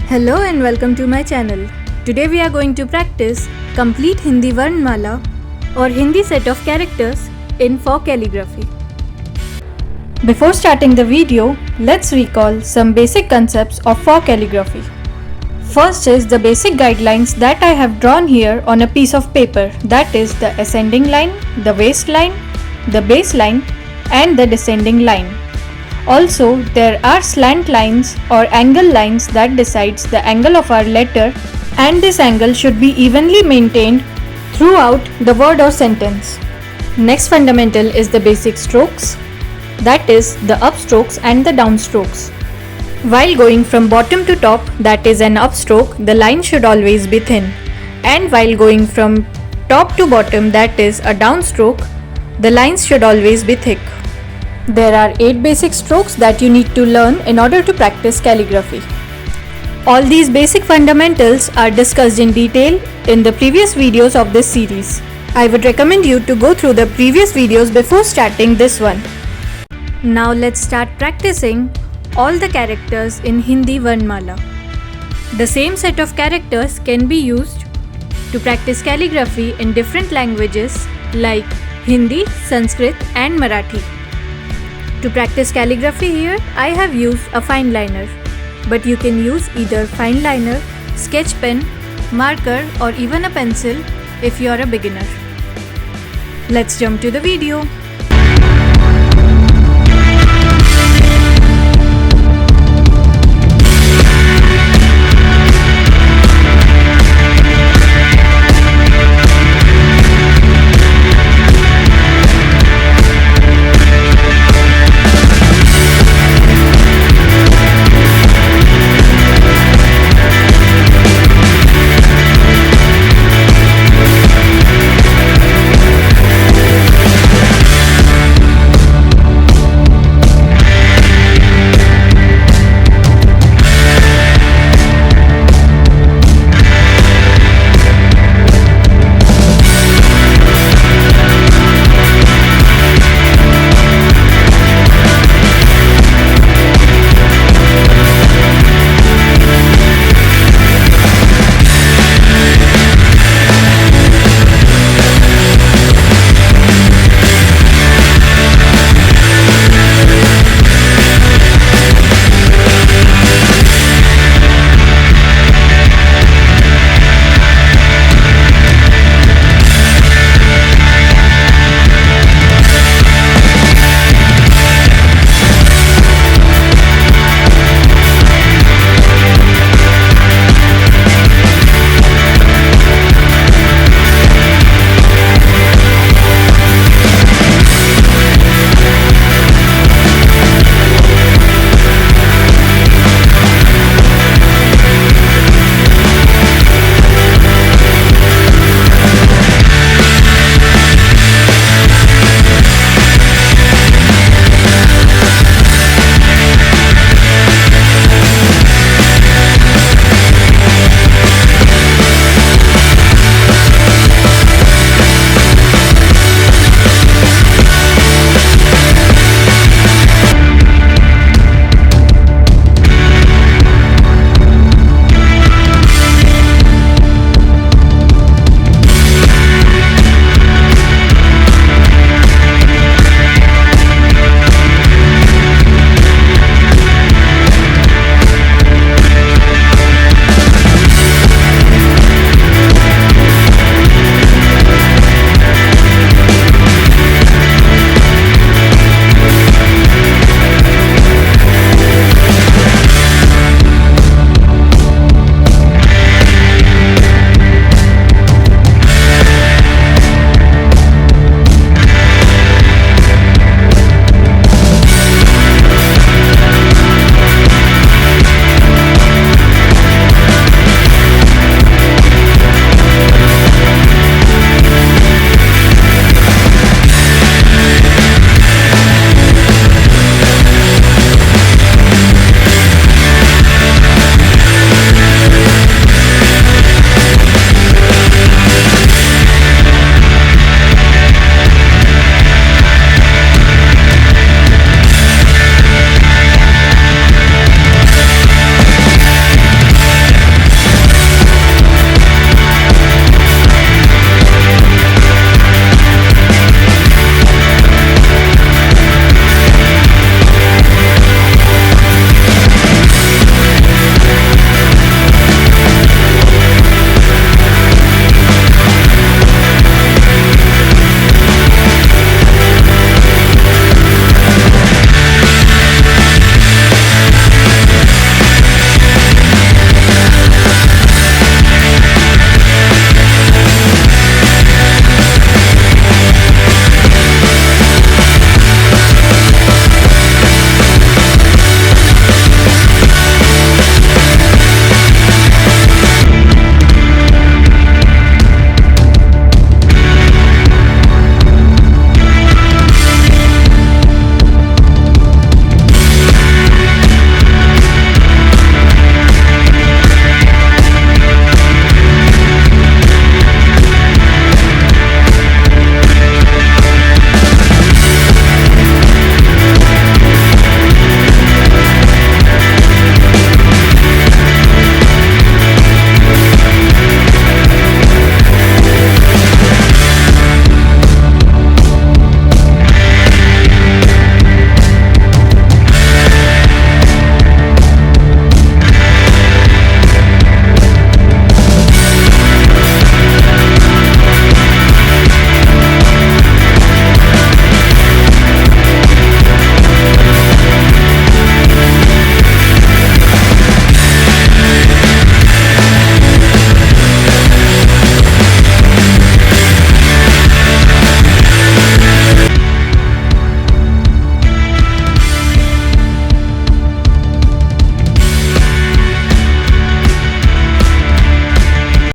Hello and welcome to my channel. Today we are going to practice complete Hindi Varnmala or Hindi set of characters in Faux Calligraphy. Before starting the video, let's recall some basic concepts of Faux Calligraphy. First is the basic guidelines that I have drawn here on a piece of paper, that is the ascending line, the waistline, the base line and the descending line. Also, there are slant lines or angle lines that decides the angle of our letter, and this angle should be evenly maintained throughout the word or sentence. Next fundamental is the basic strokes, that is the upstrokes and the downstrokes. While going from bottom to top, that is an upstroke, the line should always be thin, and while going from top to bottom, that is a downstroke, the lines should always be thick. There are 8 basic strokes that you need to learn in order to practice calligraphy. All these basic fundamentals are discussed in detail in the previous videos of this series. I would recommend you to go through the previous videos before starting this one. Now let's start practicing all the characters in Hindi Varnmala. The same set of characters can be used to practice calligraphy in different languages like Hindi, Sanskrit and Marathi. To practice calligraphy here, I have used a fine liner, but you can use either fine liner, sketch pen, marker or even a pencil if you are a beginner. Let's jump to the video.